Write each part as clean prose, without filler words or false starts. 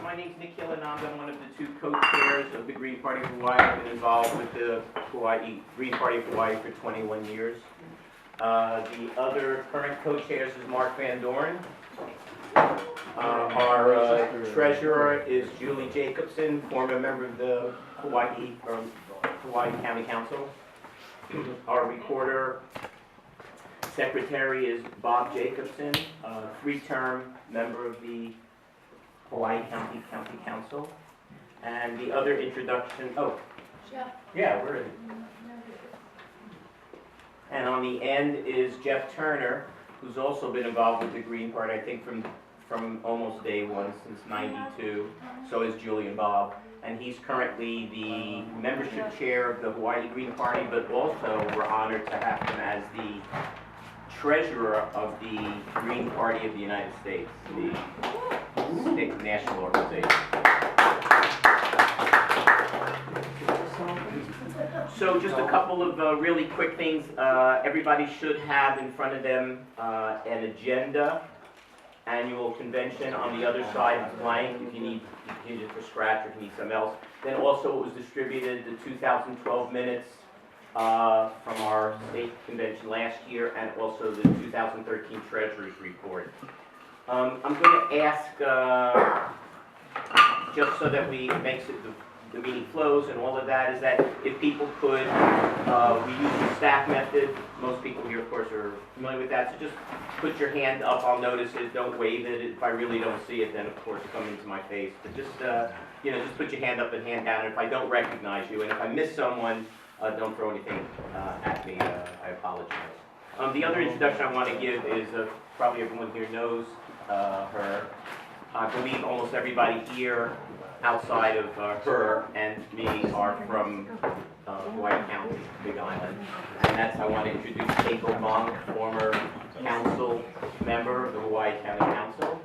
My name's Nikhilananda. I'm one of the two co-chairs of the Green Party of Hawaii. I've been involved with the Green Party of Hawaii for 21 years. The other current co-chairs is Mark Van Doren. Our treasurer is Julie Jacobson, former member of the Hawaii County Council. Our recorder secretary is Bob Jacobson, three-term member of the Hawaii County Council. And the other introduction, yeah, we're in. And on the end is Jeff Turner, who's also been involved with the Green Party, I think from almost day one, since '92. So is Julie and Bob. And he's currently the membership chair of the Hawaii Green Party, but also we're honored to have him as the treasurer of the Green Party of the United States, the state national organization. So just a couple of really quick things. Everybody should have in front of them an agenda. Annual convention. On the other side it's blank if you need it for scratch or if you need something else. Then also it was distributed the 2012 minutes from our state convention last year, and also the 2013 Treasurer's Report. I'm going to ask, just so that we makes it the meeting flows and all of that, is that if people could, we use the staff method. Most people here, of course, are familiar with that. So just put your hand up. I'll notice it. Don't wave it. If I really don't see it, then of course come into my face. But just, just put your hand up and hand down. And if I don't recognize you, and if I miss someone, don't throw anything at me. I apologize. The other introduction I want to give is probably everyone here knows her. I believe almost everybody here outside of her and me are from Hawaii County, Big Island. And that's, I want to introduce Keiko Bong, former council member of the Hawaii County Council.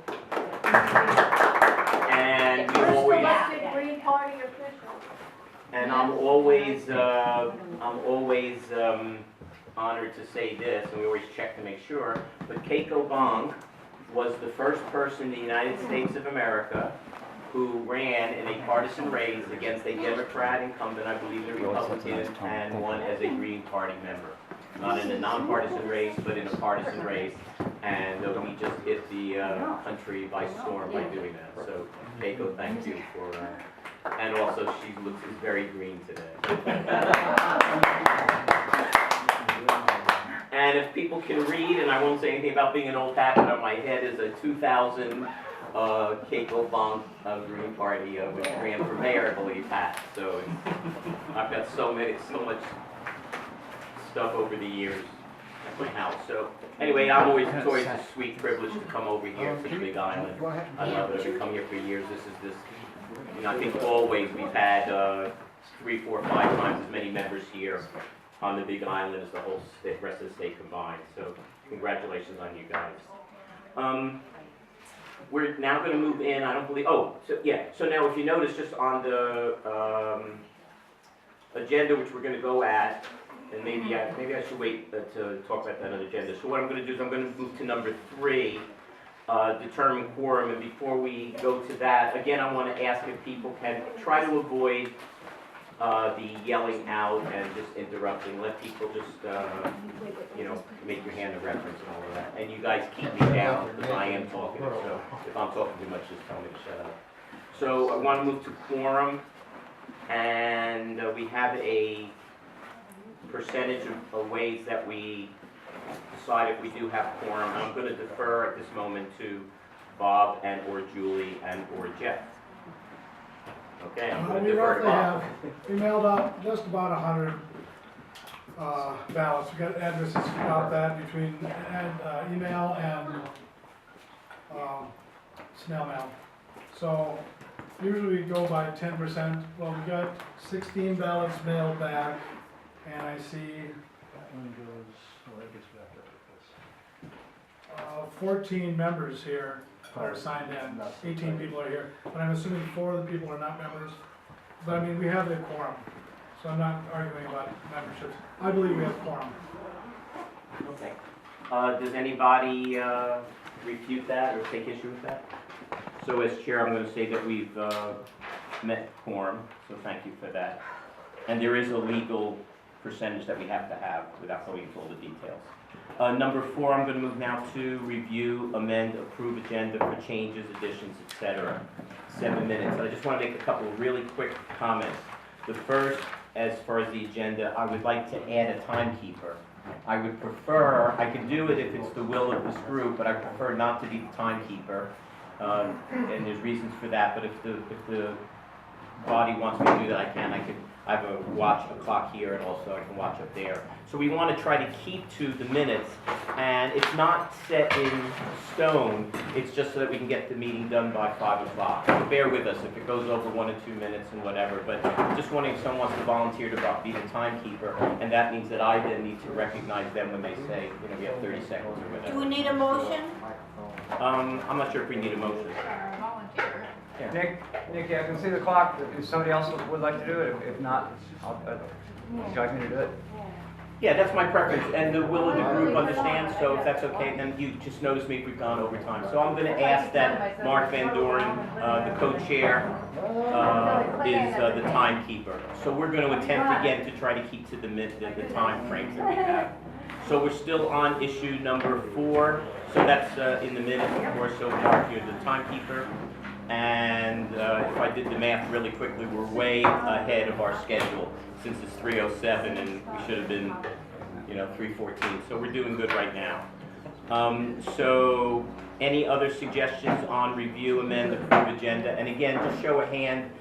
And we always... Green Party official. And I'm always honored to say this, and we always check to make sure, but Keiko Bong was the first person in the United States of America who ran in a partisan race against a Democrat incumbent, I believe a Republican, and won as a Green Party member. Not in a nonpartisan race, but in a partisan race, and we just hit the country by storm by doing that. So, Keiko, thank you for, and also is very green today. And if people can read, and I won't say anything about being an old hat, but on my head is a 2000 Keiko Bong Green Party, which ran for mayor, I believe, hat. So I've got so much stuff over the years at my house. So anyway, it's always a sweet privilege to come over here to the Big Island. I love it. I've been coming here for years. I think always we've had 3, 4, 5 times as many members here on the Big Island as the whole rest of the state combined. So congratulations on you guys. We're now going to move in, I don't believe, so now if you notice just on the agenda which we're going to go at, and maybe I should wait to talk about that on the agenda. So what I'm going to do is I'm going to move to number 3, determine quorum, and before we go to that, again I want to ask if people can try to avoid the yelling out and just interrupting. Let people just, make your hand a reference and all of that. And you guys keep me down because I am talking. So if I'm talking too much, just tell me to shut up. So I want to move to quorum, and we have a percentage of ways that we decide if we do have quorum. And I'm going to defer at this moment to Bob and or Julie and or Jeff. Okay, I'm going to defer to Bob. We mailed out just about 100 ballots. We got addresses about that between email and snail mail. So usually we go by 10%. Well, we got 16 ballots mailed back, and I see that one goes, that gets back up with this. 14 members here are signed in. 18 people are here, but I'm assuming 4 of the people are not members. But I mean, we have the quorum, so I'm not arguing about memberships. I believe we have quorum. Okay. Does anybody refute that or take issue with that? So as chair, I'm going to say that we've met quorum, so thank you for that. And there is a legal percentage that we have to have without going into all the details. Number 4, I'm going to move now to review, amend, approve agenda for changes, additions, etc. 7 minutes. I just want to make a couple of really quick comments. The first, as far as the agenda, I would like to add a timekeeper. I would prefer, I could do it if it's the will of this group, but I prefer not to be the timekeeper. And there's reasons for that, but if the body wants me to do that, I can. I have a clock here, and also I can watch up there. So we want to try to keep to the minutes, and it's not set in stone. It's just so that we can get the meeting done by 5 o'clock. So bear with us if it goes over 1 or 2 minutes and whatever. But just wondering if someone wants to volunteer to be the timekeeper, and that means that I then need to recognize them when they say, we have 30 seconds or whatever. Do we need a motion? I'm not sure if we need a motion. Volunteer. Nikki, I can see the clock. If somebody else would like to do it, if not, would you like me to do it? Yeah, that's my preference, and the will of the group understands, so if that's okay, then you just notice me if we've gone over time. So I'm going to ask that Mark Van Doren, the co-chair, is the timekeeper. So we're going to attempt again to try to keep to the time frames that we have. So we're still on issue number 4, so that's in the minutes, of course, so Mark, you're the timekeeper. And if I did the math really quickly, we're way ahead of our schedule since it's 3:07 and we should have been, 3:14. So we're doing good right now. So any other suggestions on review, amend, approve agenda? And again, just show a hand,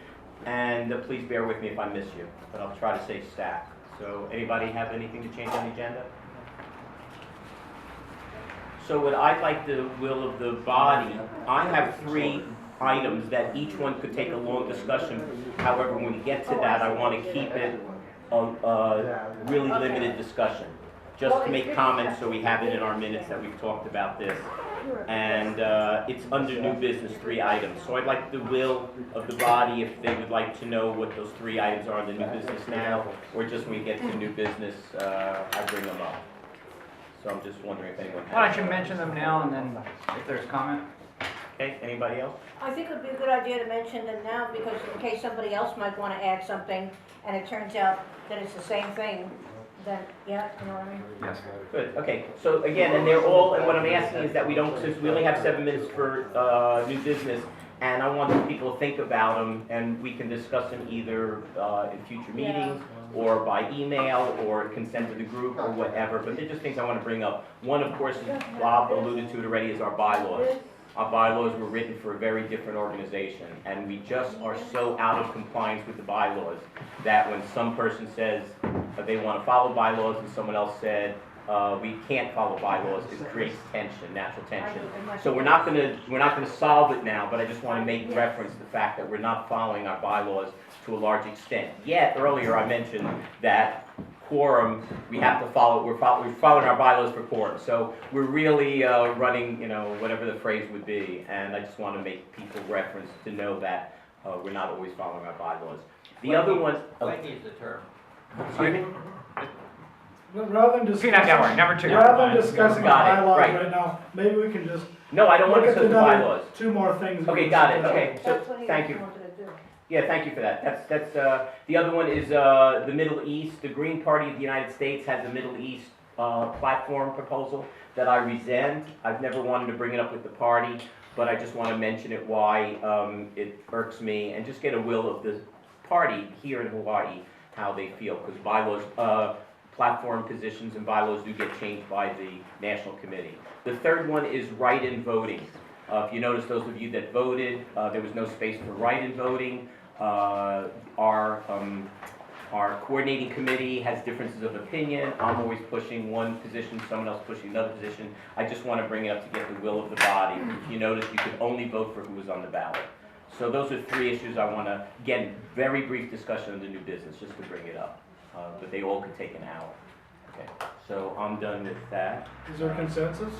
and please bear with me if I miss you, but I'll try to say stack. So anybody have anything to change on the agenda? So what I'd like the will of the body, I have 3 items that each one could take a long discussion. However, when we get to that, I want to keep it a really limited discussion, just to make comments so we have it in our minutes that we've talked about this. And it's under new business, 3 items. So I'd like the will of the body, if they would like to know what those 3 items are in the new business now, or just when we get to new business, I bring them up. So I'm just wondering if anyone has. Why don't you mention them now, and then if there's comment? Okay, anybody else? I think it would be a good idea to mention them now, because in case somebody else might want to add something, and it turns out that it's the same thing, then, yeah, you know what I mean? Yes. Good, okay, so again, and they're all, and what I'm asking is that we don't, since we only have 7 minutes for new business, and I want the people to think about them, and we can discuss them either in future meetings, or by email, or consent of the group, or whatever, but they're just things I want to bring up. One, of course, as Bob alluded to it already, is our bylaws. Our bylaws were written for a very different organization, and we just are so out of compliance with the bylaws that when some person says they want to follow bylaws and someone else said we can't follow bylaws, it creates tension, natural tension. So we're not going to solve it now, but I just want to make reference to the fact that we're not following our bylaws to a large extent. Yet earlier I mentioned that quorum, we have to follow, we're following our bylaws for quorum. So we're really running, whatever the phrase would be, and I just want to make people reference to know that we're not always following our bylaws. The other one... Blanky is the term. Excuse me? Rather than discussing, Peanut gallery, number 2. rather than discussing the Got it, bylaws right. right now, maybe we can just No, I don't want to look at discuss the bylaws. 2 more things. Okay, got it, okay, so That's what he thank you. wanted to do. Yeah, thank you for that. That's the other one is the Middle East. The Green Party of the United States has a Middle East platform proposal that I resent. I've never wanted to bring it up with the party, but I just want to mention it why it irks me, and just get a will of the party here in Hawaii, how they feel, because bylaws, platform positions and bylaws do get changed by the National Committee. The third one is write-in voting. If you notice, those of you that voted, there was no space for write-in voting. Our coordinating committee has differences of opinion. I'm always pushing one position, someone else pushing another position. I just want to bring it up to get the will of the body. If you notice, you could only vote for who was on the ballot. So those are 3 issues I want to, again, very brief discussion of the new business, just to bring it up. But they all could take an hour. Okay, so I'm done with that. Is there consensus?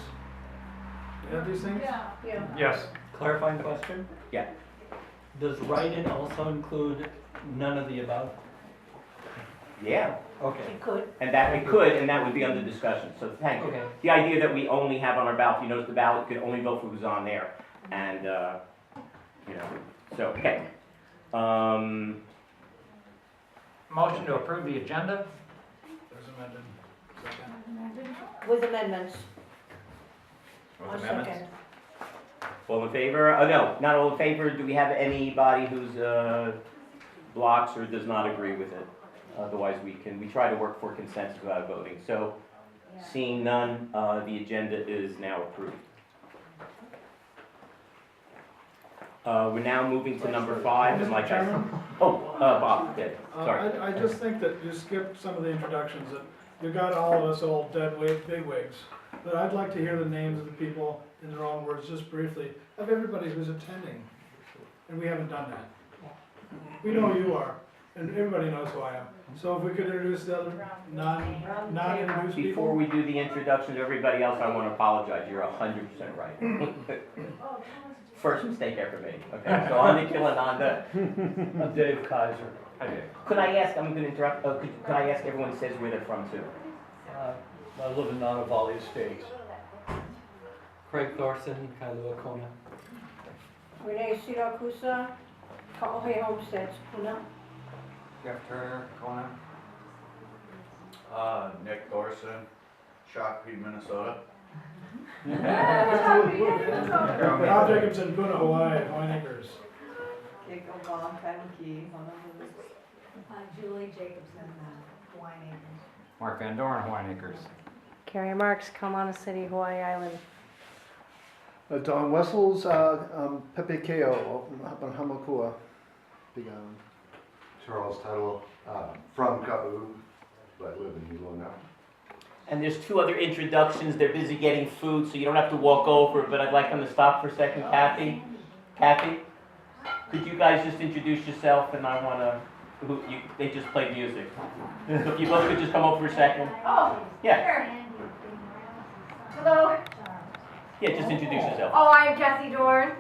You have these things? Yeah. Yes. Clarifying question? Yeah. Does write-in also include none of the above? Yeah, Okay. It could. and that we could, and that would be under discussion, so thank you. Okay. The idea that we only have on our ballot, you notice the ballot could only vote for who's on there, and you know, so, okay. Motion to approve the agenda? There's amended. Second. With amendments. With I'll amendments? second. All in favor? Oh, no, not all in favor. Do we have anybody who's, blocks or does not agree with it? Otherwise, we try to work for consensus without voting. So, seeing none, the agenda is now approved. We're now moving to number 5, and Mr. like I, Chairman? Bob, okay, sorry. I just think that you skipped some of the introductions, that you got all of us old dead bigwigs. But I'd like to hear the names of the people in their own words, just briefly, of everybody who's attending. And we haven't done that. We know who you are, and everybody knows who I am. So if we could introduce the other non-introduced people. Before we do the introduction to everybody else, I want to apologize. You're 100% right. First mistake ever made. Okay, so I'm Nikhilananda. I'm Dave Kaiser. Hi, Dave. Could I ask, I'm going to interrupt, could I ask everyone says where they're from too? I live in Nonavali Estates. Craig Thorson, Kailua Kona. Renee Sirakusa, Kaohe Homesteads, Puna. Jeff Turner, Kona. Nick Thorson, Shakopee, Minnesota. Bob Jacobson, Puna, Hawaii, Hawaiian Acres. Julie Jacobson, Hawaiian Acres. Mark Van Doren, Hawaiian Acres. Carrie Marks, Kaumana City, Hawaii Island. Don Wessels, Pepe Keo, Hamakua, Big Island. Charles Tuttle, from Ka'u, but I live in Hilo now. And there's 2 other introductions. They're busy getting food, so you don't have to walk over, but I'd like them to stop for a second. Kathy? Kathy? Could you guys just introduce yourself, and I want to, they just played music. So if you both could just come over for a second. Oh, Yeah, sure. Hello. yeah, just introduce yourself. Oh, I'm Kathy Doren.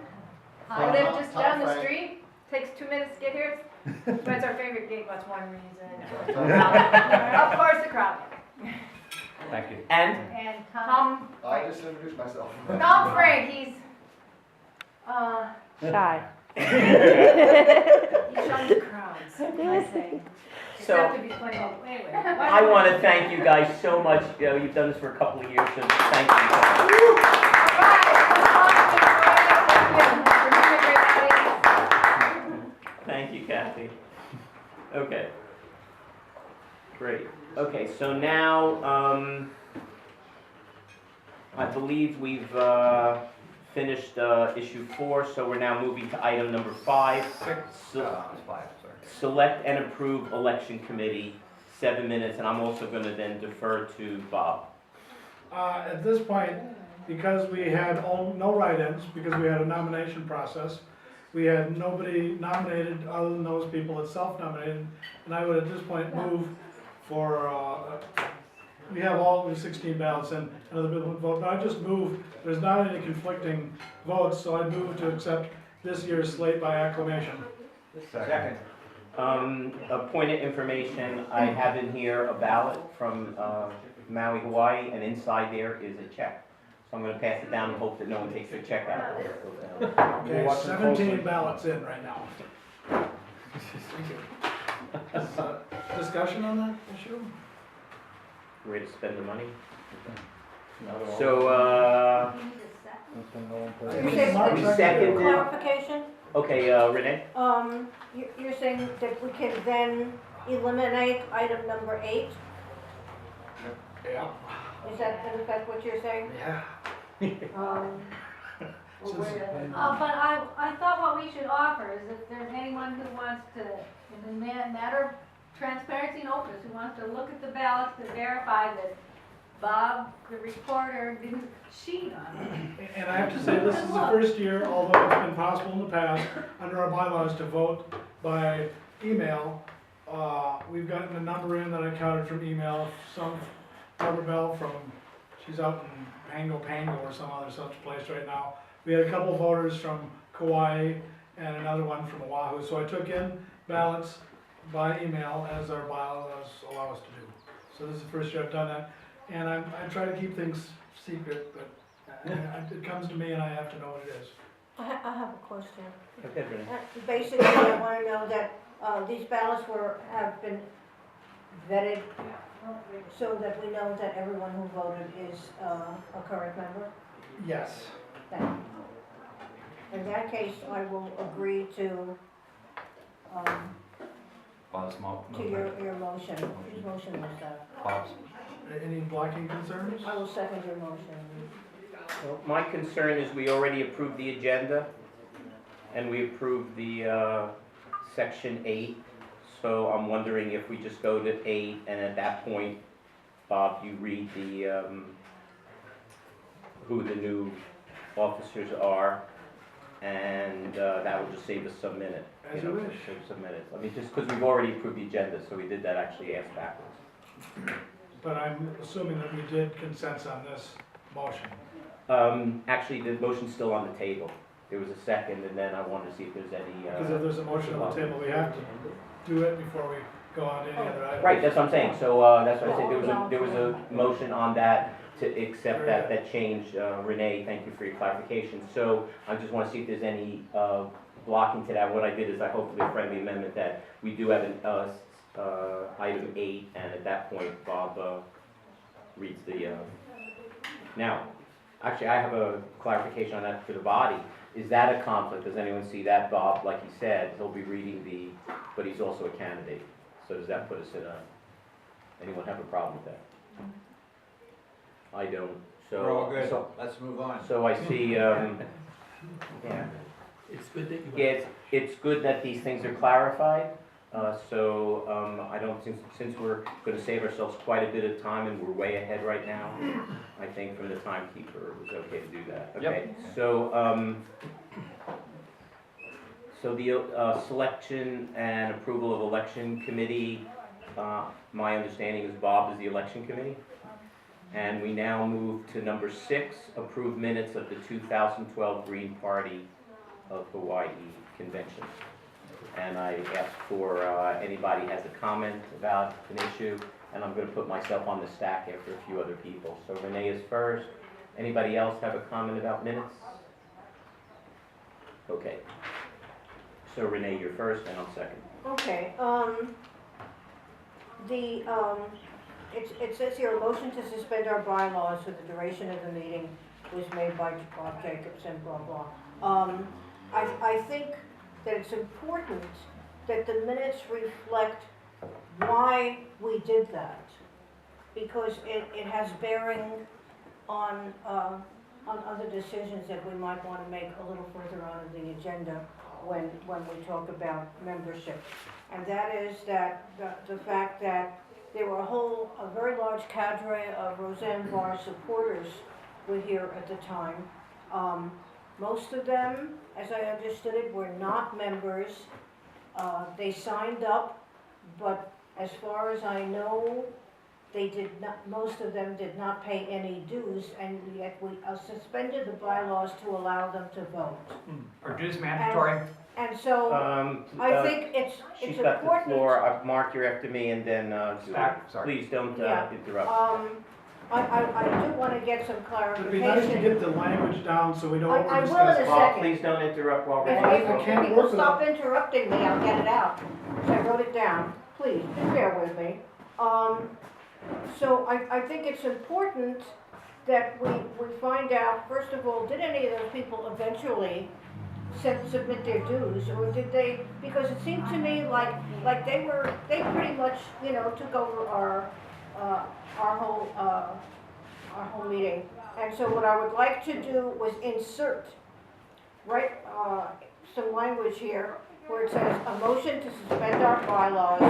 I live just down the street. Takes 2 minutes to get here. But it's our favorite gig. That's one reason. Of course, the crowd. Thank you. And? And Tom. I just introduced myself. Tom Frank. He's Shy. he shuns crowds. I say. So, Except if he's playing. Anyway. I want to thank you guys so much. You know, you've done this for a couple of years, so thank you. All right. Thank you, Kathy. Okay. Great. Okay, so now, I believe we've finished issue 4, so we're now moving to item number 5. It's 5, sorry. Select and approve election committee, 7 minutes, and I'm also going to then defer to Bob. At this point, because we had no write-ins, because we had a nomination process, we had nobody nominated other than those people that self-nominated, and I would at this point move for, we have all 16 ballots and other people would vote, but I just move, there's not any conflicting votes, so I move to accept this year's slate by acclamation. Second. A point of information, I have in here a ballot from Maui, Hawaii, and inside there is a check. So I'm going to pass it down and hope that no one takes their check out. Okay, 17 ballots in right now. Thank you. Discussion on that issue? Ready to spend the money? So, we seconded. Clarification, Okay, Renee? you're saying that we can then eliminate item number 8? Yeah. Is that in effect what you're saying? Yeah. But I thought what we should offer is if there's anyone who wants to, in the matter of transparency and openness, who wants to look at the ballots to verify that Bob, the recorder, didn't cheat on it. And I have to say, this is the first year, although it's been possible in the past, under our bylaws to vote by email. We've gotten a number in that I counted from email, some Barbara Bell from, she's out in Pango or some other such place right now. We had a couple voters from Kauai and another one from Oahu, so I took in ballots by email as our bylaws allow us to do. So this is the first year I've done that, and I try to keep things secret, but it comes to me and I have to know what it is. I have a question. Okay, Renee. Basically, I wanna know that, these ballots have been vetted so that we know that everyone who voted is, a current member. Yes. Thank you. In that case, I will agree to, Bob's your motion. Whose motion was that? Bob's. Any blocking concerns? I will second your motion. Well, my concern is we already approved the agenda, and we approved the section 8, so I'm wondering if we just go to 8, and at that point, Bob, you read the, who the new officers are, and that will just save us some minute. As you wish. Save some minutes. I mean, just because we've already approved the agenda, so we did that actually ass backwards. But I'm assuming that we did consent on this motion. Actually, the motion's still on the table. There was a second, and then I wanted to see if there's any, Because if there's a motion on the table, we have to do it before we go on to any other items. right, that's what I'm saying. So, that's what I said. There was a motion on that to accept that change. Renee, thank you for your clarification. So, I just want to see if there's any, blocking to that. What I did is I hopefully a friendly amendment that we do have an, item 8, and at that point, Bob, reads the, now, actually, I have a clarification on that for the body. Is that a conflict? Does anyone see that, Bob? Like he said, he'll be reading but he's also a candidate. So does that put us in anyone have a problem with that? I don't. So, We're all good. So, Let's move on. so I see, yeah. It's good that you. Yeah, it's good that these things are clarified. I don't think, since we're going to save ourselves quite a bit of time and we're way ahead right now, I think from the timekeeper it was okay to do that. Okay, Yep. so the selection and approval of election committee, my understanding is Bob is the election committee. And we now move to number 6, approve minutes of the 2012 Green Party of Hawaii Convention. And I asked for anybody has a comment about an issue, and I'm going to put myself on the stack after a few other people. So Renee is first. Anybody else have a comment about minutes? Okay. So Renee, you're first, and I'm second. Okay, it says here, a motion to suspend our bylaws for the duration of the meeting was made by Bob Jacobson, blah, blah. I think that it's important that the minutes reflect why we did that, because it has bearing on other decisions that we might want to make a little further on in the agenda when we talk about membership. And that is that the fact that there were a very large cadre of Roseanne Barr supporters were here at the time. Most of them, as I understood it, were not members. They signed up, but as far as I know, they did not. Most of them did not pay any dues, and yet we suspended the bylaws to allow them to vote. Are dues mandatory? And so I think it's She's important. got the floor. Mark, you're after me, and then Sorry. please don't Yeah. interrupt. I do want to get some It'd be nice to clarification. get the language down so we know what I we're will in a discussing. Bob, second. please don't interrupt while we're If I can't people work stop interrupting me, I'll get it out. So I wrote it down. Please, just bear with me. So I think it's important that we find out, first of all, did any of those people eventually submit their dues, or did they, because it seemed to me like they pretty much, took over our whole meeting. And so what I would like to do was insert, some language here where it says, a motion to suspend our bylaws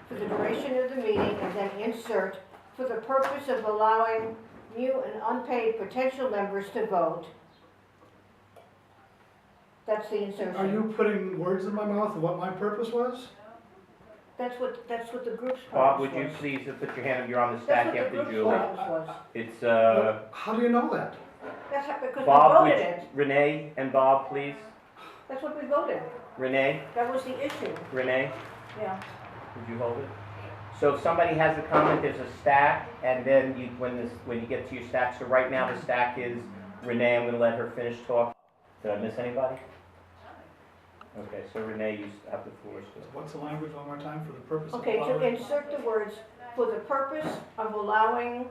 for the duration of the meeting, and then insert, for the purpose of allowing new and unpaid potential members to vote. That's the insertion. Are you putting words in my mouth of what my purpose was? That's what the group's purpose was. Bob, would you please put your hand up? You're on the stack That's what the after group's Julie. purpose was. It's How do you know that? Because Bob, we would voted it. Renee and Bob, please. That's what we voted. Renee, That was the issue, Renee, yeah. would you hold it? So if somebody has a comment, there's a stack, and then when you get to your stack, so right now the stack is Renee, I'm gonna let her finish talk. Did I miss anybody? Okay, so Renee, you have the floor still. What's the language one more time for the purpose of Okay, to allowing? insert the words, for the purpose of allowing,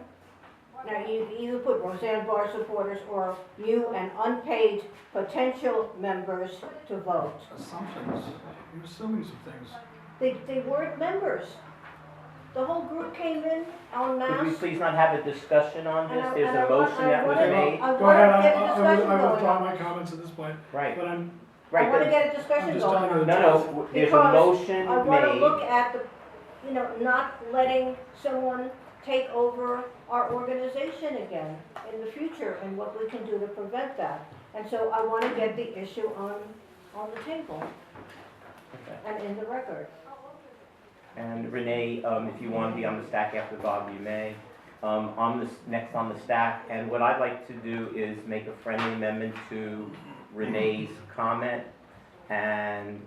now you can either put Roseanne Barr supporters or new and unpaid potential members to vote. Assumptions, you're assuming some things. They weren't members. The whole group came in en Could we masse. please not have a discussion on this? And There's I a motion that was wanna- made. I Go want ahead, to get a I discussion withdraw going my on. comments at this point, Right, but I'm, I right. want to but- get a discussion I'm just going telling you on. the No, there's a Because motion I want to look made. at the, not letting someone take over our organization again in the future and what we can do to prevent that. And so I want to get the issue on the table Okay. and in the record. And Renee, if you want to be on the stack after Bob, you may. On this, next on the stack, and what I'd like to do is make a friendly amendment to Renee's comment, and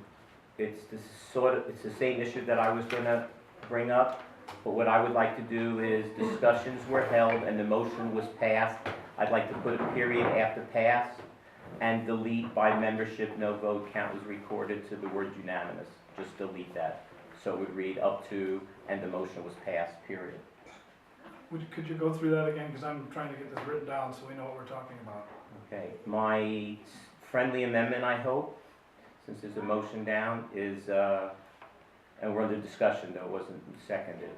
it's the same issue that I was gonna bring up, but what I would like to do is discussions were held and the motion was passed. I'd like to put a period after pass and delete by membership, no vote count was recorded to the word unanimous. Just delete that. So it would read up to, and the motion was passed, period. could you go through that again, because I'm trying to get this written down so we know what we're talking about. Okay, my friendly amendment, I hope, since there's a motion down, is, and we're under discussion though, it wasn't seconded.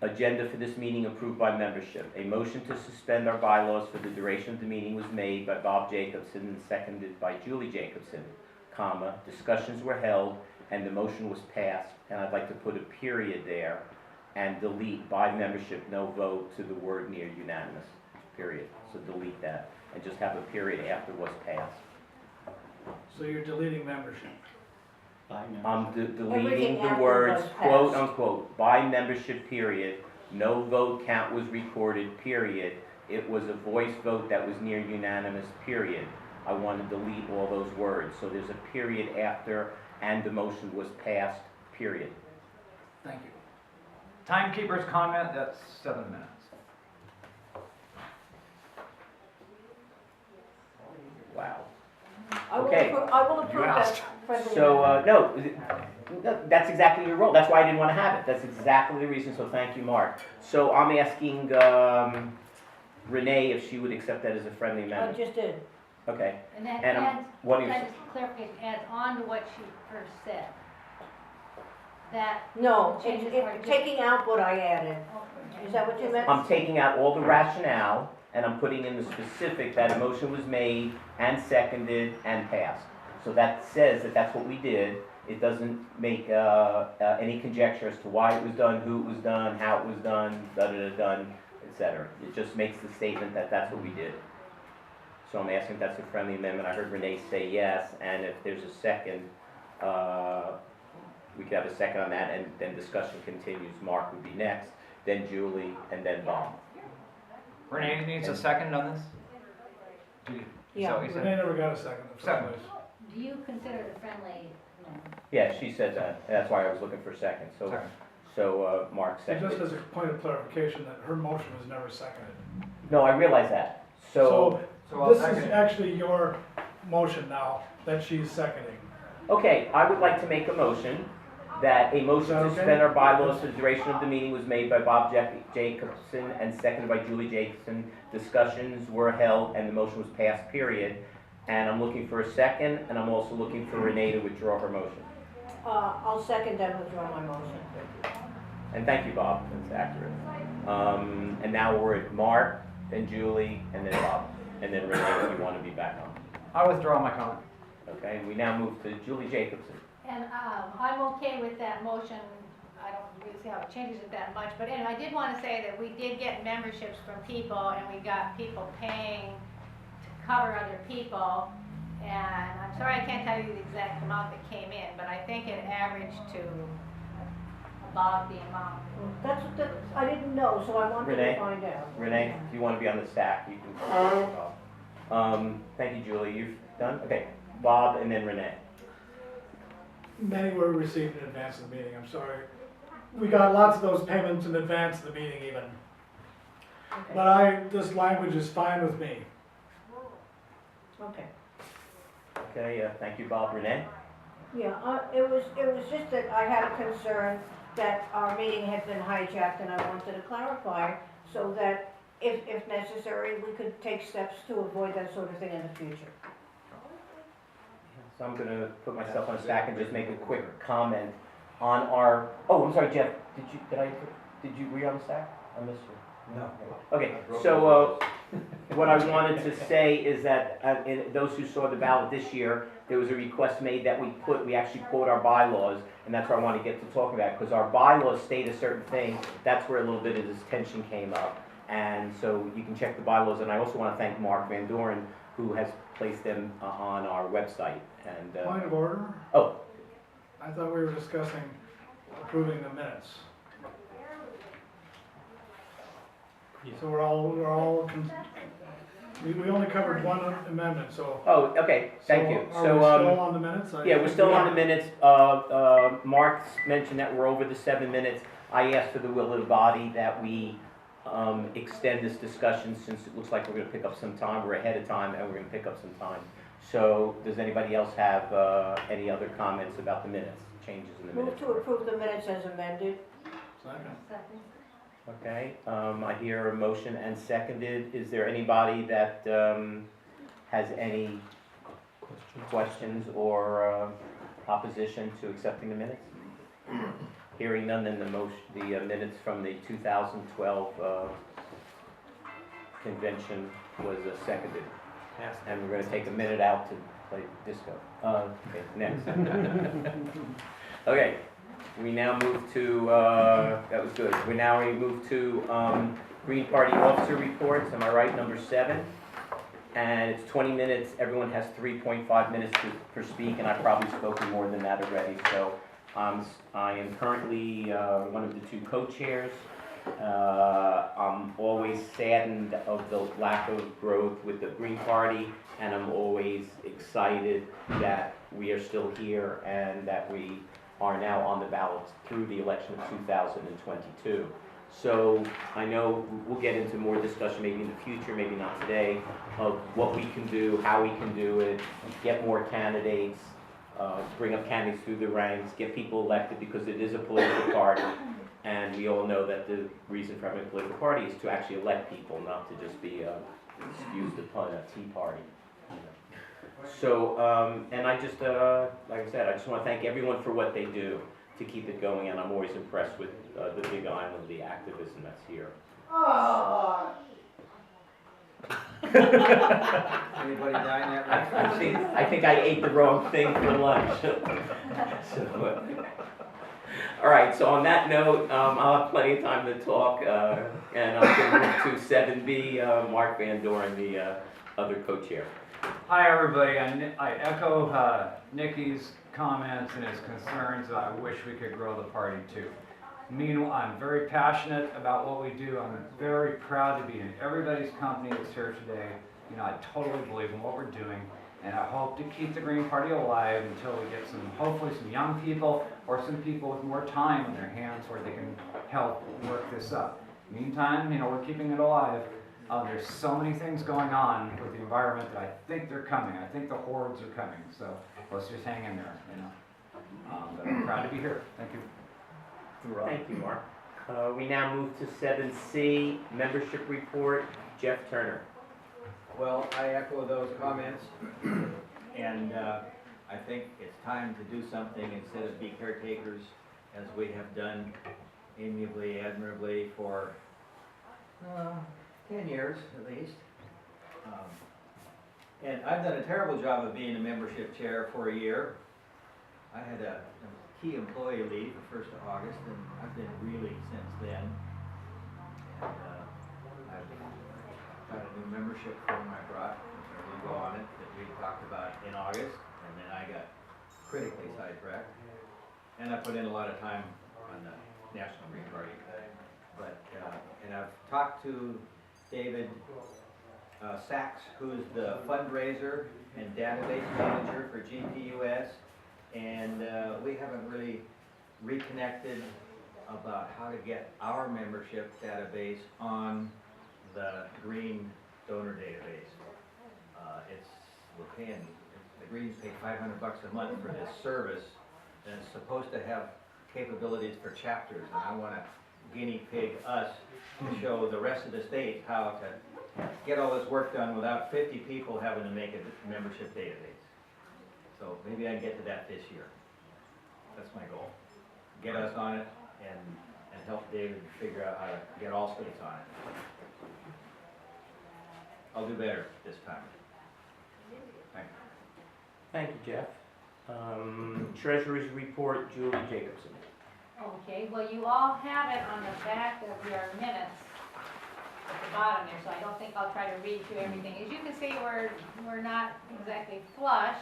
Agenda for this meeting approved by membership. A motion to suspend our bylaws for the duration of the meeting was made by Bob Jacobson and seconded by Julie Jacobson, comma, discussions were held and the motion was passed, and I'd like to put a period there and delete by membership, no vote to the word near unanimous, period. So delete that and just have a period after was passed. So you're deleting membership. I'm deleting Everything the after words, was quote passed. unquote, by membership, period, no vote count was recorded, period. It was a voice vote that was near unanimous, period. I want to delete all those words, so there's a period after, and the motion was passed, period. Thank you. Timekeeper's comment, that's 7 minutes. Wow. I will Okay. I will approve that asked. friendly So, amendment. no, that's exactly your role. That's why I didn't want to have it. That's exactly the reason, so thank you, Mark. So I'm asking Renee if she would accept that as a friendly I amendment. just did. Okay, And that and adds, what do you, that is clarification, adds on to what she first said. That, No, Changes are just- taking out what I added. Is that what you meant? I'm taking out all the rationale, and I'm putting in the specific that a motion was made and seconded and passed. So that says that that's what we did. It doesn't make any conjecture as to why it was done, who it was done, how it was done, done, etc. It just makes the statement that that's what we did. So I'm asking if that's a friendly amendment. I heard Renee say yes, and if there's a second, we could have a second on that, and then discussion continues. Mark would be next, then Julie, and then Bob. Renee needs a second on this? Is Yeah. that what you said? Renee never got a second. in the first Second. place. do you consider the friendly, Yeah, she said that. That's why I was looking for a second. So, Second. Mark And just seconded. as a point of clarification, that her motion was never seconded. No, I realize that. So, So I'll This second is it. actually your motion now that she's seconding. okay, I would like to make a motion that a motion Is that to okay? suspend our bylaws for the duration of the meeting was made by Bob Jacobson and seconded by Julie Jacobson. Discussions were held and the motion was passed, period. And I'm looking for a second, and I'm also looking for Renee to withdraw her motion. I'll second and withdraw my motion. And thank you, Bob, that's accurate. And now we're at Mark, then Julie, and then Bob. And then Renee, if you want to be back on. I withdraw my comment. Okay, and we now move to Julie Jacobson. and I'm okay with that motion. I don't really see how it changes it that much, but anyway, I did want to say that we did get memberships from people, and we got people paying to cover other people. And I'm sorry I can't tell you the exact amount that came in, but I think it averaged to about the amount. That's what I didn't know, so I wanted Renee? to find out. Renee, if you want to be on the stack, you can. Thank you, Julie. You've done? Okay, Bob and then Renee. Many were received in advance of the meeting, I'm sorry. We got lots of those payments in advance of the meeting even. Okay. But this language is fine with me. Okay. Okay, thank you, Bob. Renee? Yeah, it was just that I had a concern that our meeting had been hijacked, and I wanted to clarify so that if necessary, we could take steps to avoid that sort of thing in the future. So I'm gonna put myself on a stack and just make a quick comment on our, oh, I'm sorry, Jeff, were you on the stack? I missed you. No. Okay, so, what I wanted to say is that, those who saw the ballot this year, there was a request made that we actually quote our bylaws, and that's where I want to get to talking about, because our bylaws state a certain thing, that's where a little bit of this tension came up. And so you can check the bylaws, and I also want to thank Mark Van Doren, who has placed them on our website, and, Point of order? oh, I thought we were discussing approving the minutes. So we only covered one amendment, so. oh, okay, thank you. Are we still on the minutes? Yeah, we're still on the minutes. Mark mentioned that we're over the 7 minutes. I asked for the will of the body that we extend this discussion since it looks like we're gonna pick up some time. We're ahead of time and we're gonna pick up some time. So does anybody else have any other comments about the minutes, changes in the Move minutes? to approve the minutes as amended. Second. Second. Okay, I hear a motion and seconded. Is there anybody that has any questions or opposition to accepting the minutes? Hearing none, then the minutes from the 2012 convention was seconded. And we're going to take a minute out to play disco. Okay, next. Okay, we now move to, that was good. We move to Green Party officer reports, am I right, number 7? And it's 20 minutes, everyone has 3.5 minutes per speak, and I've probably spoken more than that already. So I am currently one of the 2 co-chairs. I'm always saddened of the lack of growth with the Green Party, and I'm always excited that we are still here and that we are now on the ballot through the election of 2022. So I know we'll get into more discussion maybe in the future, maybe not today, of what we can do, how we can do it, get more candidates, bring up candidates through the ranks, get people elected, because it is a political party. And we all know that the reason for having a political party is to actually elect people, not to just be, excuse the pun, a tea party. You know. So, and I just, like I said, I just want to thank everyone for what they do to keep it going, and I'm always impressed with the Big Island, the activism that's here. Anybody dying that I think I ate the wrong thing for lunch. So, all right, so on that note, I'll have plenty of time to talk, and I'm going to move to 7B, Mark Van Doren, the other co-chair. Hi, everybody. I echo Nikki's comments and his concerns. I wish we could grow the party too. Meanwhile, I'm very passionate about what we do. I'm very proud to be in everybody's company that's here today. You know, I totally believe in what we're doing, and I hope to keep the Green Party alive until we get hopefully some young people or some people with more time on their hands where they can help work this up. Meantime, you know, we're keeping it alive. There's so many things going on with the environment that I think they're coming. I think the hordes are coming. So let's just hang in there, you know. But I'm proud to be here. Thank you. Thank you, Mark. We now move to 7C, membership report. Jeff Turner. Well, I echo those comments, and I think it's time to do something instead of be caretakers, as we have done amiably, admirably for 10 years at least. And I've done a terrible job of being a membership chair for a year. I had a key employee leave the 1st of August, and I've been reeling since then. And I've got a new membership form I brought, which I will go on it, that we talked about in August, and then I got critically sidetracked. And I put in a lot of time on the National Green Party. But, and I've talked to David Sachs, who's the fundraiser and database manager for GPUS, and we haven't really reconnected about how to get our membership database on the green donor database. It's we're paying, the Greens pay $500 a month for this service, and it's supposed to have capabilities for chapters, and I wanna guinea pig us to show the rest of the state how to get all this work done without 50 people having to make a membership database. So maybe I can get to that this year. That's my goal. Get us on it and help David figure out how to get all states on it. I'll do better this time. Thank you. Thank you, Jeff. Treasurer's report, Julie Jacobson. Okay, well, you all have it on the back of your minutes at the bottom there, so I don't think I'll try to read through everything. As you can see, we're not exactly flush.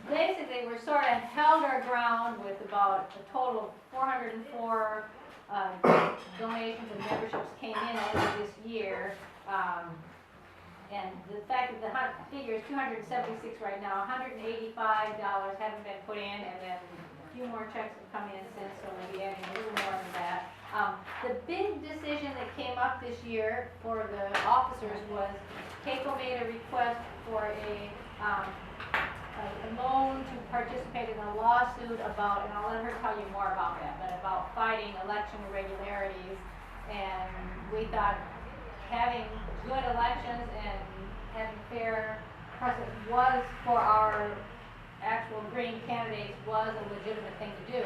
Basically, we're sort of held our ground with about a total of 404 donations and memberships came in over this year. And the fact that the figure is 276 right now, $185 haven't been put in, and then a few more checks have come in since, so we'll be adding a little more than that. The big decision that came up this year for the officers was HACA made a request for a loan to participate in a lawsuit about, and I'll let her tell you more about that, but about fighting election irregularities. And we thought having good elections and having fair precedent was, for our actual green candidates, was a legitimate thing to do.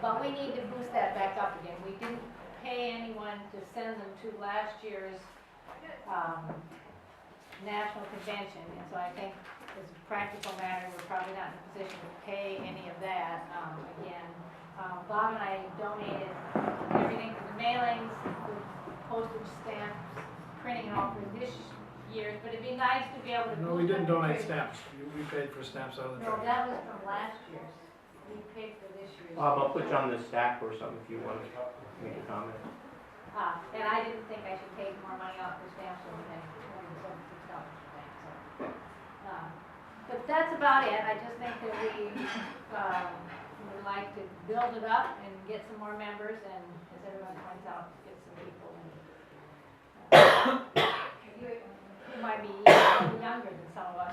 But we need to boost that back up again. We didn't pay anyone to send them to last year's national convention, and so I think as a practical matter, we're probably not in a position to pay any of that again. Bob and I donated everything for the mailings, the postage stamps, printing and all for this year's, but it'd be nice to be able to. No, we didn't donate stamps. We paid for stamps out of the No, treasury. that was from last year's. We paid for this year's. I'll put you on the stack or something if you want to make a comment. And I didn't think I should take more money off for stamps than $276 for that, so. But that's about it. I just think that we would like to build it up and get some more members, and as everyone points out, get some people. You might be even younger than some of us.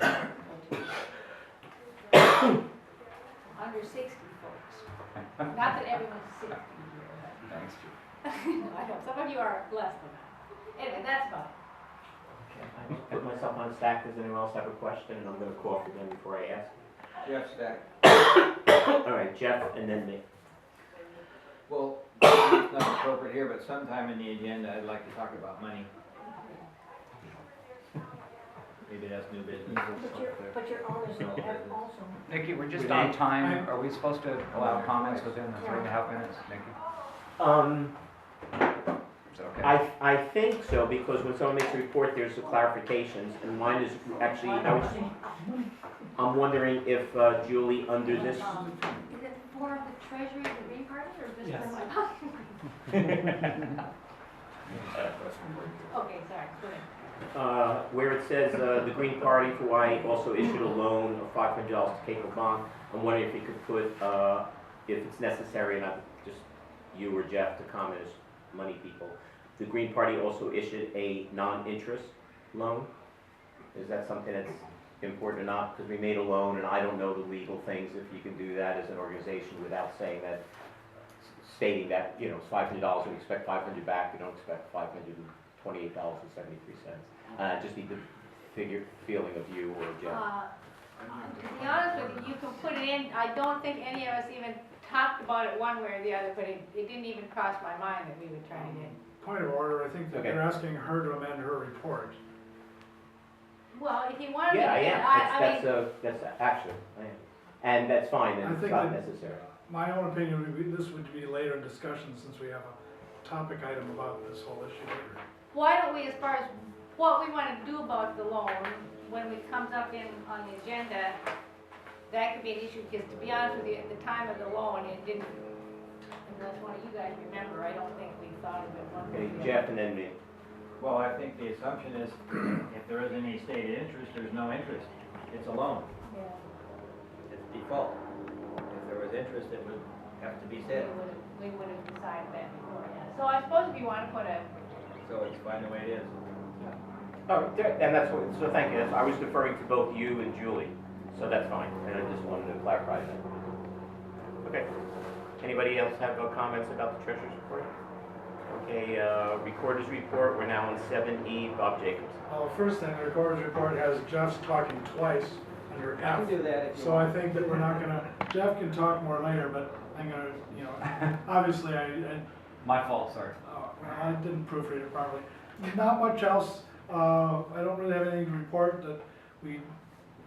Under 60 folks. Not that everyone's 60 here. Thanks, Julie. I know, some of you are less than that. Anyway, that's about it. I just put myself on stack. Does anyone else have a question? And I'm going to call for them before I ask. Jeff Stack. All right, Jeff, and then me. Well, it's not appropriate here, but sometime in the agenda, I'd like to talk about money. Maybe that's new business. But you're honest also. Nikki, we're just We on did. time. Are we supposed to allow comments within the 3.5 minutes, Nikki? Is that okay? I think so, because when someone makes a report, there's some clarifications, and mine is actually, I'm wondering if Julie, under this, Is it for the treasury, the green party, or just Yes. for my pocket? Okay, sorry, go ahead. where it says the Green Party for Hawaii also issued a loan of $500 to Keiko Bond, I'm wondering if you could put, if it's necessary, not just you or Jeff to comment as money people. The Green Party also issued a non-interest loan. Is that something that's important or not? Because we made a loan, and I don't know the legal things, if you can do that as an organization without saying that, stating that, you know, it's $500, we expect $500 back, we don't expect $528.73. Just need the feeling of you or Jeff. To be honest with you, you can put it in. I don't think any of us even talked about it one way or the other, but it didn't even cross my mind that we would try to get. Point of order, I think that Okay. they're asking her to amend her report. Well, if you wanted to, Yeah, I am. I mean, That's actually, I am. And that's fine, I and it's think not that- necessary. My own opinion would be, this would be later in discussion since we have a topic item about this whole issue later. why don't we, as far as what we want to do about the loan, when it comes up on the agenda, that could be an issue, because to be honest with you, at the time of the loan, it didn't, unless one of you guys remember, I don't think we thought of it one way Okay, or the other. Jeff and then me. Well, I think the assumption is if there isn't any stated interest, there's no interest. It's a loan. Yeah, It's default. If there was interest, it would have to be said. we would have decided that before, yeah. So I suppose if you want to put a, So it's fine the way it is. Oh, and that's what, so thank you, I was deferring to both you and Julie, so that's fine, and I just wanted to clarify that. Okay, anybody else have comments about the treasurer's report? Okay, recorder's report, we're now on 7E, Bob Jacobson. First thing, the recorder's report has Jeff's talking twice under I can F. do that if you So want. I think that we're not gonna, Jeff can talk more later, but I'm gonna, you know, obviously My fault, sorry. I didn't proofread it properly. Not much else, I don't really have anything to report that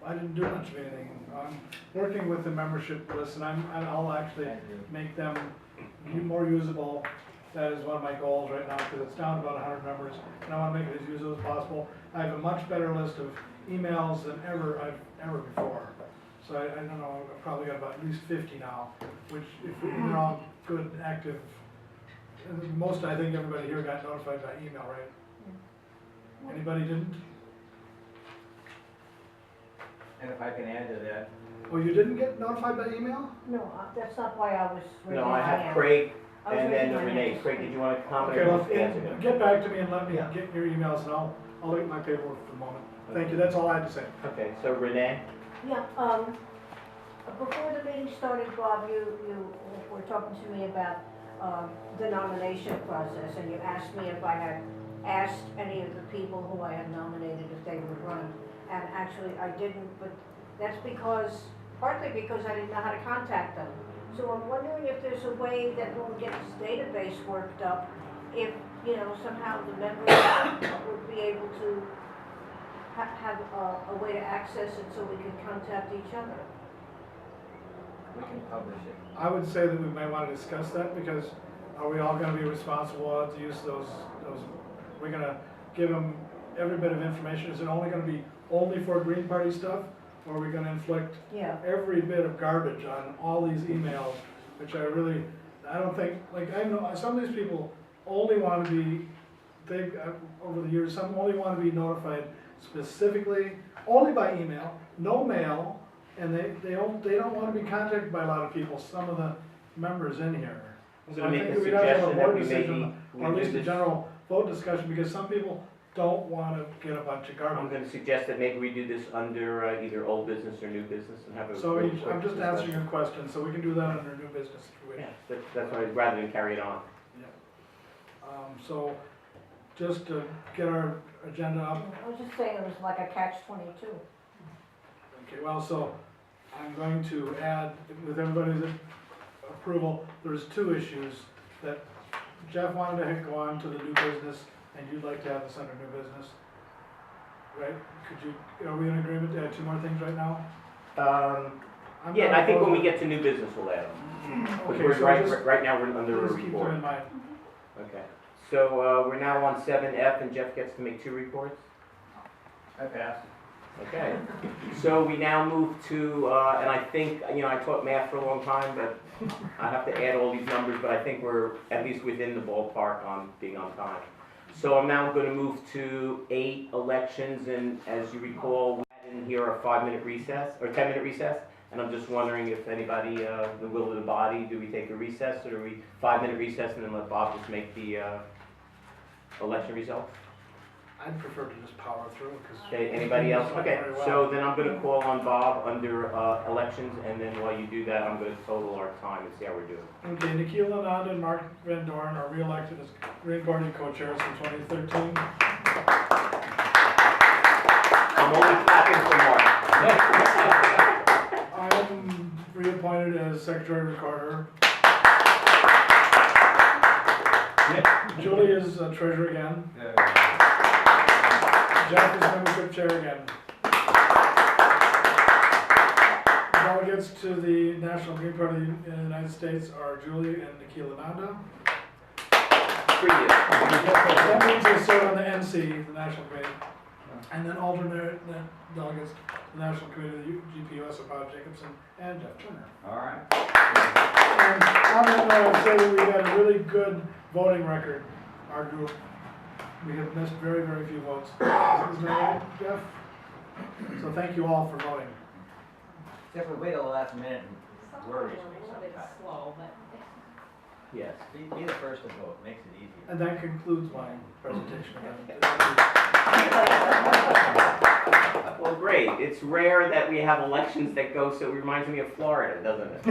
I didn't do much of anything. I'm working with the membership list and I'll actually Thank you. make them more usable. That is one of my goals right now, because it's down to about 100 members, and I want to make it as usable as possible. I have a much better list of emails than ever before. So I don't know, I've probably got about at least 50 now, which if they're all good, active. And most, I think everybody here got notified by email, right? Anybody didn't? And if I can add to that, Oh, you didn't get notified by email? No, that's not why I was raising No, my I hand. have Craig I was and then raising my hand Renee. to Craig, speak. did you want to comment? Okay, or well, just answer them? get back to me and let me get your emails, and I'll look at my paperwork for the moment. Thank you, that's all I had to say. Okay, so Renee? Yeah, before the meeting started, Bob, you were talking to me about, the nomination process, and you asked me if I had asked any of the people who I had nominated if they would run. And actually, I didn't, but that's partly because I didn't know how to contact them. So I'm wondering if there's a way that when we get this database worked up, if, somehow the members would be able to have a way to access it so we can contact each other. we can publish it. I would say that we may want to discuss that, because are we all gonna be responsible to use those, we're gonna give them every bit of information? Is it only gonna be only for Green Party stuff? Or are we gonna inflict Yeah. every bit of garbage on all these emails, which I don't think, like, I know, some of these people only wanna be, over the years, some only wanna be notified specifically, only by email, no mail, and they don't wanna be contacted by a lot of people, some of the members in here. I'm So gonna I make think a that we'd have to have a suggestion that board we decision, maybe, or at we least do a this. general vote discussion, because some people don't wanna get a bunch of I'm garbage. gonna suggest that maybe we do this under either old business or new business and have a. So real quick I'm just discussion. answering your question, so we can do that under new business if you wish. Yeah, that's why, rather than carry it on. So, just to get our agenda up, I was just saying it was like a catch-22. okay, well, so I'm going to add, with everybody's approval, there's 2 issues that Jeff wanted to go on to the new business, and you'd like to have this under new business, right? Are we in agreement to add 2 more things right now? I'm Yeah, and not I think when we opposed- get to new business, we'll add them. Okay, We're so just right now, we're under a please keep them report. in mind. Okay, so we're now on 7F, and Jeff gets to make 2 reports? I passed. Okay, so we now move to, and I think, I taught math for a long time, but I have to add all these numbers, but I think we're at least within the ballpark on being on time. So I'm now gonna move to 8 elections, and as you recall, we had in here a 5-minute recess, or 10-minute recess, and I'm just wondering if anybody, the will of the body, do we take a recess, or do we 5-minute recess and then let Bob just make the election results? I'd prefer to just power through, because. Okay, anybody else? Okay, so then I'm gonna call on Bob under elections, and then while you do that, I'm gonna total our time and see how we're doing. Okay, Nikhilananda and Mark Van Doren are re-elected as Green Party co-chairs in 2013. I'm only clapping for Mark. I'm reappointed as Secretary Recorder. Julie is Treasurer again. Jeff is Membership Chair again. Delegates to the National Green Party in the United States are Julie and Nikhilananda. 3 years. That means they serve on the NC, the National Committee. And then alternate delegates to the National Committee, the GPUS, are Bob Jacobson and Jeff Turner. All right. And on that note, I'd say that we've had a really good voting record, our group. We have missed very, very few votes. Isn't that right, Jeff? So thank you all for voting. Except we wait till the last minute and worries me A little bit sometimes. slow, but Yes. Be the first to vote, makes it easier. And that concludes my presentation. Well, great. It's rare that we have elections that go, so it reminds me of Florida, doesn't it?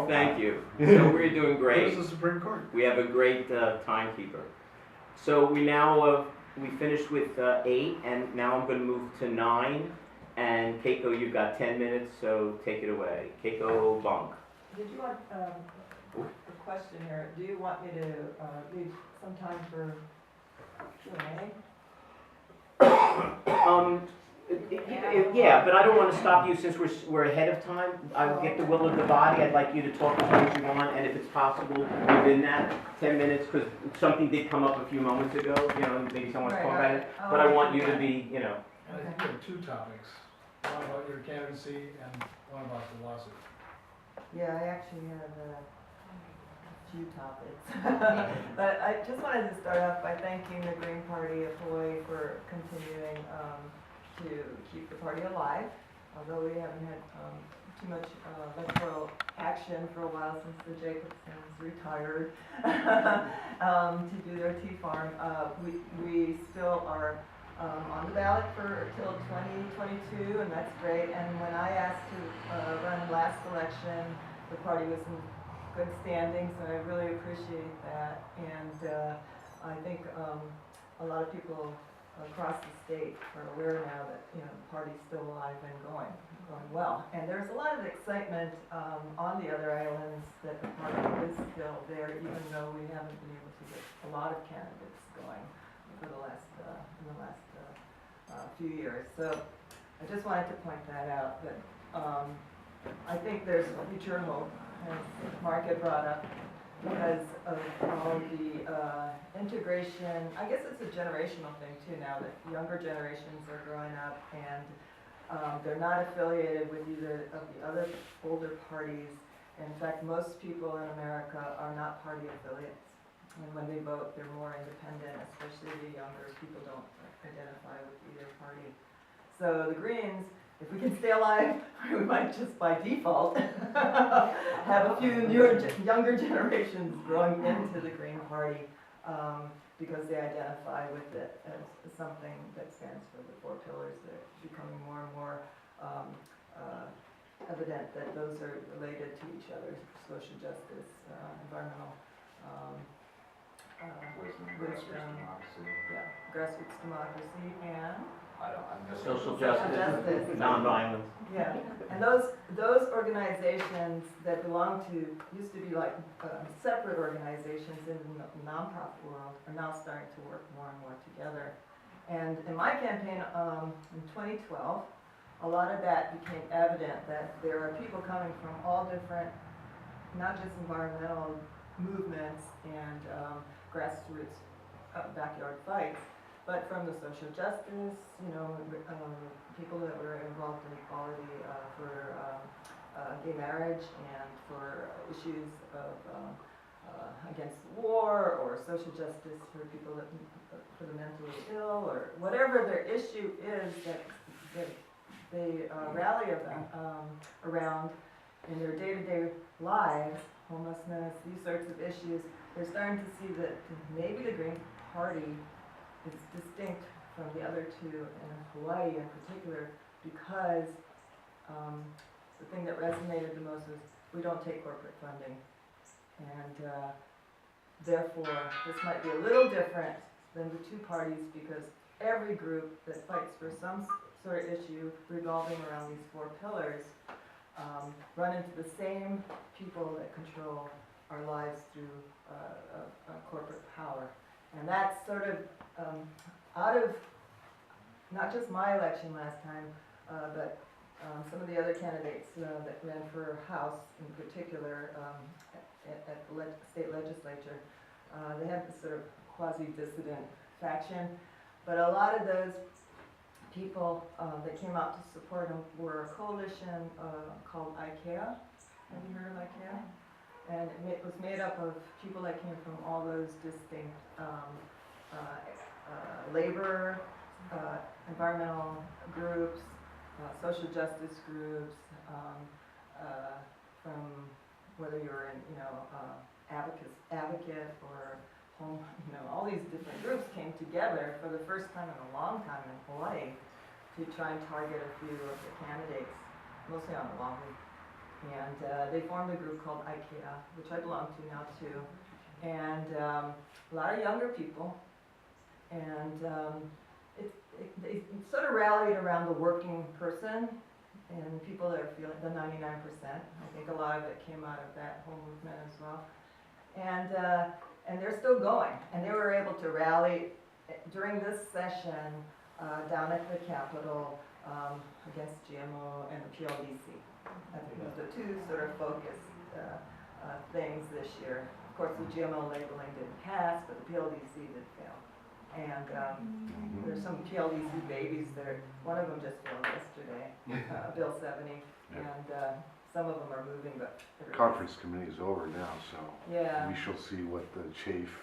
Thank you. So we're doing great. Where's the Supreme Court? We have a great timekeeper. So we now, we finished with 8, and now I'm going to move to 9. And Keiko, you've got 10 minutes, so take it away. Keiko Bunk. Did you want, a question here, do you want me to, leave some time for Q&A? Yeah, but I don't want to stop you since we're ahead of time. I will get the will of the body. I'd like you to talk as much as you want, and if it's possible, within that 10 minutes, because something did come up a few moments ago, maybe someone's talking about it, but I want you to be, And I think you have 2 topics, one about your candidacy and one about the lawsuit. Yeah, I actually have a few topics. But I just wanted to start off by thanking the Green Party of Hawaii for continuing to keep the party alive. Although we haven't had too much electoral action for a while since the Jacobsons retired to do their tea farm, we still are on the ballot for till 2022, and that's great. And when I asked to run last election, the party was in good standing, so I really appreciate that. And I think a lot of people across the state are aware now that the party's still alive and going well. And there's a lot of excitement on the other islands that the party is still there, even though we haven't been able to get a lot of candidates going for the last few years. So I just wanted to point that out. That I think there's future hope, as Mark had brought up, because of all the integration. I guess it's a generational thing too now, that younger generations are growing up and they're not affiliated with either of the other older parties. In fact, most people in America are not party affiliates. And when they vote, they're more independent, especially the younger people don't identify with either party. So the Greens, if we can stay alive, we might just by default have a few younger generations growing into the Green Party because they identify with it as something that stands for the 4 pillars. They're becoming more and more evident that those are related to each other: social justice, environmental wisdom, grassroots democracy, and social justice, nonviolence. yeah, and those organizations that belong to, used to be like separate organizations in the nonprofit world, are now starting to work more and more together. And in my campaign in 2012, a lot of that became evident, that there are people coming from all different, not just environmental movements and grassroots backyard fights, but from the social justice, people that were involved in equality for gay marriage and for issues of against the war, or social justice for people that for the mentally ill, or whatever their issue is that they rally around in their day-to-day lives, homelessness, these sorts of issues. They're starting to see that maybe the Green Party is distinct from the other two, in Hawaii in particular, because the thing that resonated the most was we don't take corporate funding. And therefore, this might be a little different than the 2 parties, because every group that fights for some sort of issue revolving around these 4 pillars run into the same people that control our lives through corporate power. And that's sort of out of not just my election last time, but some of the other candidates that ran for House in particular at the state legislature. They have this sort of quasi-dissident faction, but a lot of those people that came out to support him were a coalition called ICAA. Have you heard of ICAA? And it was made up of people that came from all those distinct labor, environmental groups, social justice groups, from whether you're in, advocate or home, all these different groups came together for the first time in a long time in Hawaii to try and target a few of the candidates, mostly on Oahu. And they formed a group called HACA, which I belong to now too. And a lot of younger people. And they sort of rallied around the working person and people that are feeling the 99%. I think a lot of it came out of that whole movement as well. And they're still going. And they were able to rally during this session down at the Capitol against GMO and the PLDC. I think those are the two sort of focus things this year. Of course, the GMO labeling didn't pass, but the PLDC did fail. And there's some PLDC babies that one of them just failed yesterday, Bill 70, and some of them are moving, but Conference committee is over now, so yeah, we shall see what the chafe.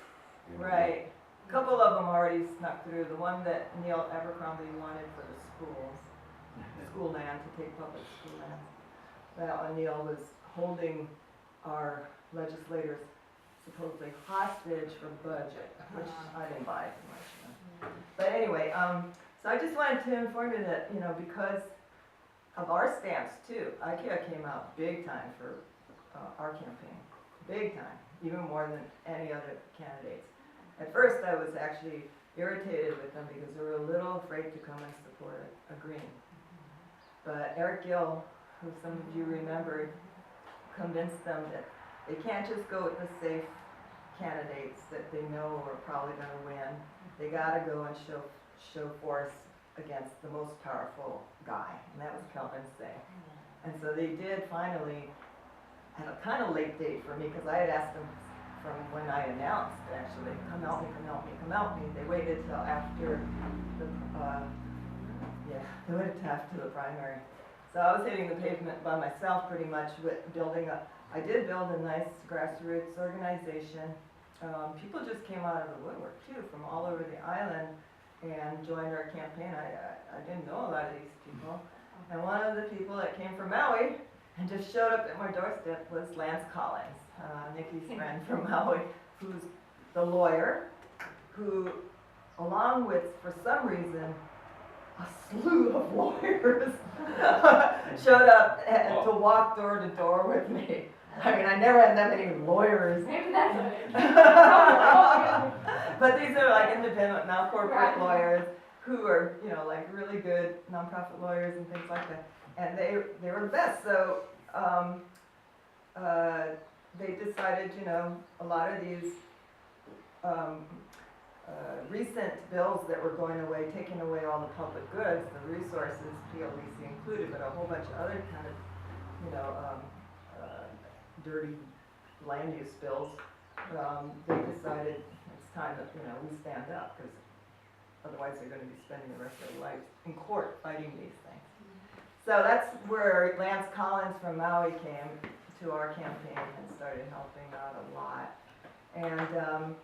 right. A couple of them already snuck through. The one that Neil Abercrombie wanted for the schools, school land, to take public school land. That one, Neil was holding our legislators supposedly hostage for the budget, which I didn't buy too much. But anyway, so I just wanted to inform you that, because of our stance too, IKEA came out big time for our campaign, big time, even more than any other candidates. At first I was actually irritated with them because they were a little afraid to come and support a green. But Eric Gill, who some of you remember, convinced them that they can't just go with the safe candidates that they know are probably going to win. They got to go and show force against the most powerful guy, and that was Calvin Say. And so they did finally, at a kind of late date for me, because I had asked them from when I announced, actually, come help me, come help me, come help me. They waited till after the, they waited till after the primary. So I was hitting the pavement by myself pretty much with building up. I did build a nice grassroots organization. People just came out of the woodwork too, from all over the island, and joined our campaign. I didn't know a lot of these people. And one of the people that came from Maui and just showed up at my doorstep was Lance Collins, Nikki's friend from Maui, who's the lawyer, who, along with, for some reason, a slew of lawyers showed up to walk door to door with me. I mean, I never had that many lawyers. Maybe that's it. But these are like independent, now corporate lawyers who are, like really good nonprofit lawyers and things like that. And they were the best. So they decided, a lot of these recent bills that were going away, taking away all the public goods, the resources, PLDC included, but a whole bunch of other kind of, dirty land use bills, they decided it's time that, we stand up, because otherwise they're going to be spending the rest of their lives in court fighting these things. So that's where Lance Collins from Maui came to our campaign and started helping out a lot. And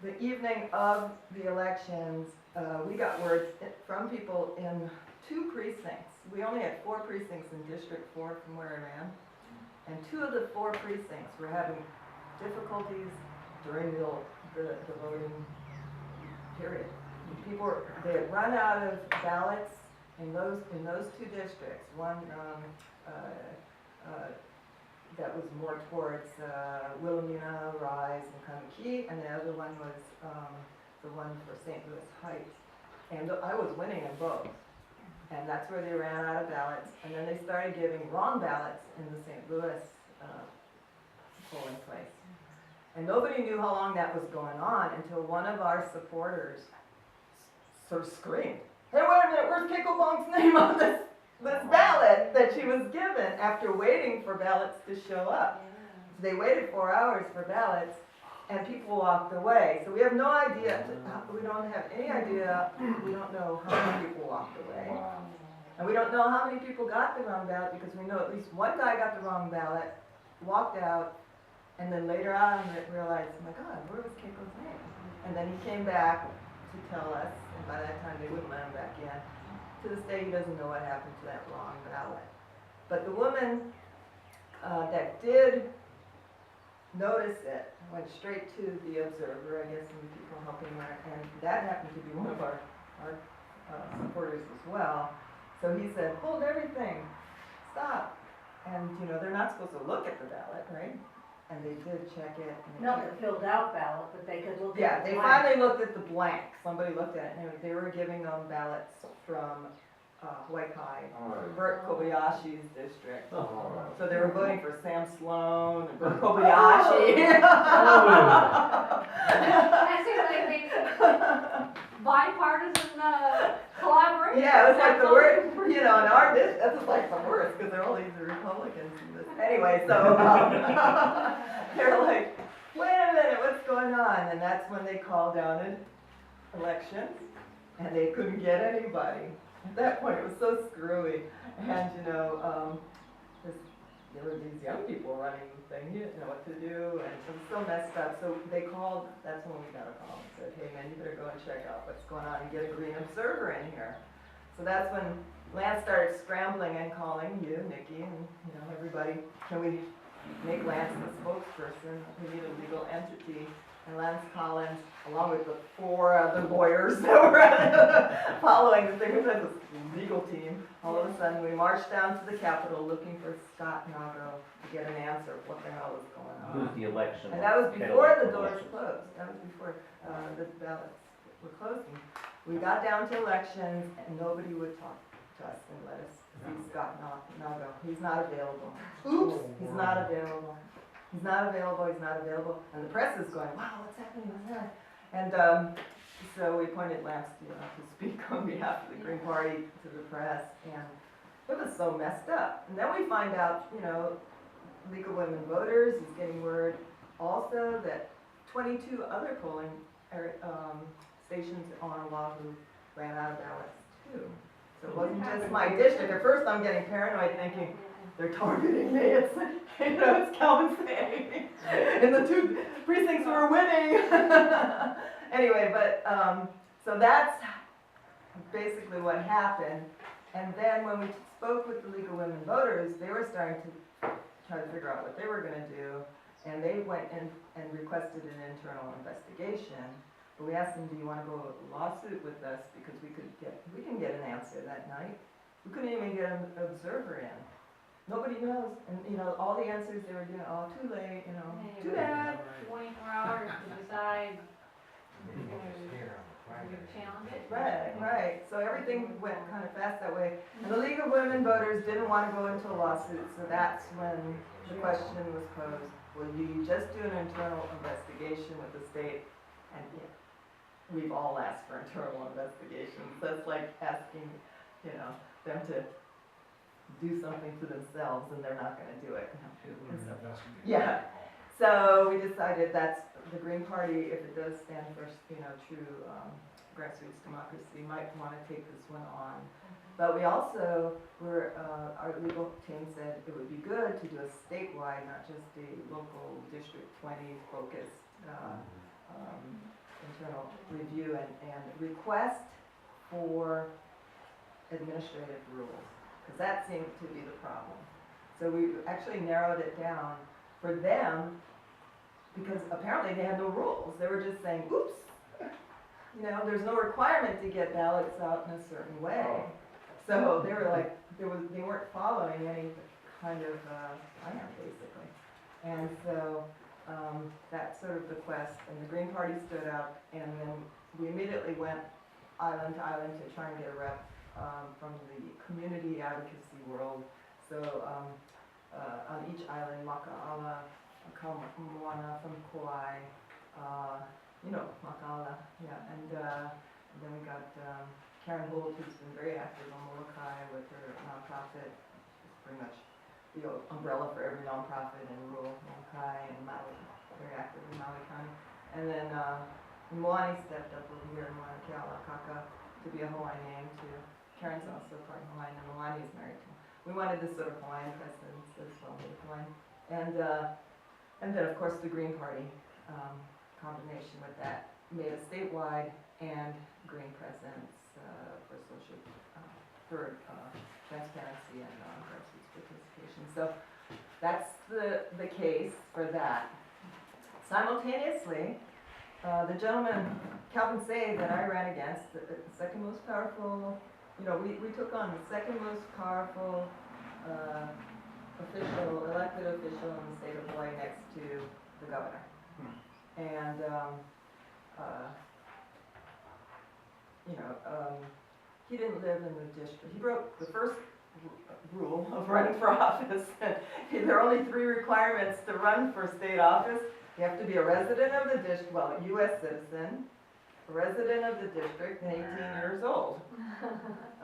the evening of the elections, we got word from people in 2 precincts. We only had 4 precincts in District 4 from where I ran. And 2 of the 4 precincts were having difficulties during the voting period. People they had run out of ballots in those 2 districts. One that was more towards Wilhelmina, Rise, and Kamiki, and the other one was the one for St. Louis Heights. And I was winning in both. And that's where they ran out of ballots. And then they started giving wrong ballots in the St. Louis polling place. And nobody knew how long that was going on until one of our supporters sort of screamed, "Hey, wait a minute, where's Picklebong's name on this ballot that she was given?" after waiting for ballots to show up. So they waited 4 hours for ballots, and people walked away. So we have no idea, we don't have any idea, we don't know how many people walked away. And we don't know how many people got the wrong ballot, because we know at least one guy got the wrong ballot, walked out, and then later on realized, oh my God, where was Keiko's name? And then he came back to tell us, and by that time they wouldn't let him back in. To this day, he doesn't know what happened to that wrong ballot. But the woman that did notice it, went straight to the observer, I guess, and the people helping her, and that happened to be one of our supporters as well. So he said, hold everything, stop. And, they're not supposed to look at the ballot, right? And they did check it. And Not the filled out ballot, but they could look yeah, at the they blank. finally looked at the blank. Somebody looked at it, and they were giving them ballots from Hawaiian, Bert Kobayashi's district. So they were voting for Sam Sloan and Bert Kobayashi. I see what they think. Bipartisan collaboration. Yeah, it was like the worst, in our district, that's like the worst, because they're all these Republicans in this. Anyway, so, they're like, wait a minute, what's going on? And that's when they called down an election, and they couldn't get anybody. At that point, it was so screwy, and, there were these young people running the thing, you didn't know what to do, and it was so messed up. So they called, that's when we got a call and said, hey man, you better go and check out what's going on and get a green observer in here. So that's when Lance started scrambling and calling you, Nikki, and everybody, can we make Lance the spokesperson? We need a legal entity. And Lance Collins, along with the 4 other lawyers that were following the thing, we had this legal team. All of a sudden, we marched down to the Capitol looking for Scott Nago to get an answer of what the hell was going on. Who's the election? And that was before the doors closed. That was before the ballots were closing. We got down to elections, and nobody would talk to us and let us see Scott Nago. He's not available. Oops, he's not available. He's not available, he's not available. And the press is going, wow, what's happening, what's happening? And so we appointed Lance to speak on behalf of the Green Party to the press, and it was so messed up. And then we find out, League of Women Voters is getting word also that 22 other polling stations on Oahu ran out of ballots too. So it wasn't just my district. At first I'm getting paranoid thinking, they're targeting me, it's Calvin saying, and the 2 precincts were winning. Anyway, but, so that's basically what happened. And then when we spoke with the League of Women Voters, they were starting to try to figure out what they were gonna do, and they went in and requested an internal investigation. But we asked them, do you wanna go a lawsuit with us, because we can get an answer that night. We couldn't even get an observer in. Nobody knows, and all the answers they were doing, oh, too late, too bad. 24 hours to decide if you're gonna challenge it. Right, so everything went kind of fast that way. And the League of Women Voters didn't want to go into a lawsuit, so that's when the question was posed, will you just do an internal investigation with the state? And we've all asked for internal investigations. That's like asking, them to do something to themselves, and they're not going to do it. Yeah. So we decided that's the Green Party, if it does stand for true grassroots democracy, might want to take this one on. But we also our legal team said it would be good to do a statewide, not just a local District 20 focused internal review and request for administrative rules. Because that seemed to be the problem. So we actually narrowed it down for them, because apparently they had no rules. They were just saying, oops, there's no requirement to get ballots out in a certain way. So they were like, they weren't following any kind of plan, basically. And so that's sort of the quest, and the Green Party stood up, and then we immediately went island to island to try and get a rep from the community advocacy world. So on each island, Maka'ala, Moana from Kauai, Maka'ala, yeah, and then we got Karen Holt, who's been very active on Molokai with her nonprofit. She's pretty much the umbrella for every nonprofit in rural Molokai and Maui, very active in Maui County. And then Moani stepped up over here in Moana HACA to be a Hawaiian name too. Karen's also part Hawaiian, and Moani is married to him. We wanted this sort of Hawaiian presence as well, Hawaiian. And then of course the Green Party combination with that made a statewide and green presence for social, for transparency and grassroots participation. So that's the case for that. Simultaneously, the gentleman, Calvin Say, that I ran against, the second most powerful, you know, we took on the second most powerful elected official in the state of Hawaii next to the governor. And, you know, he didn't live in the district. He broke the first rule of running for office. There are only 3 requirements to run for state office. You have to be a resident of the district, well, a U.S. citizen, a resident of the district, and 18 years old.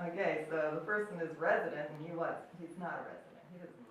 Okay, so the person is resident, and he's not a resident. He doesn't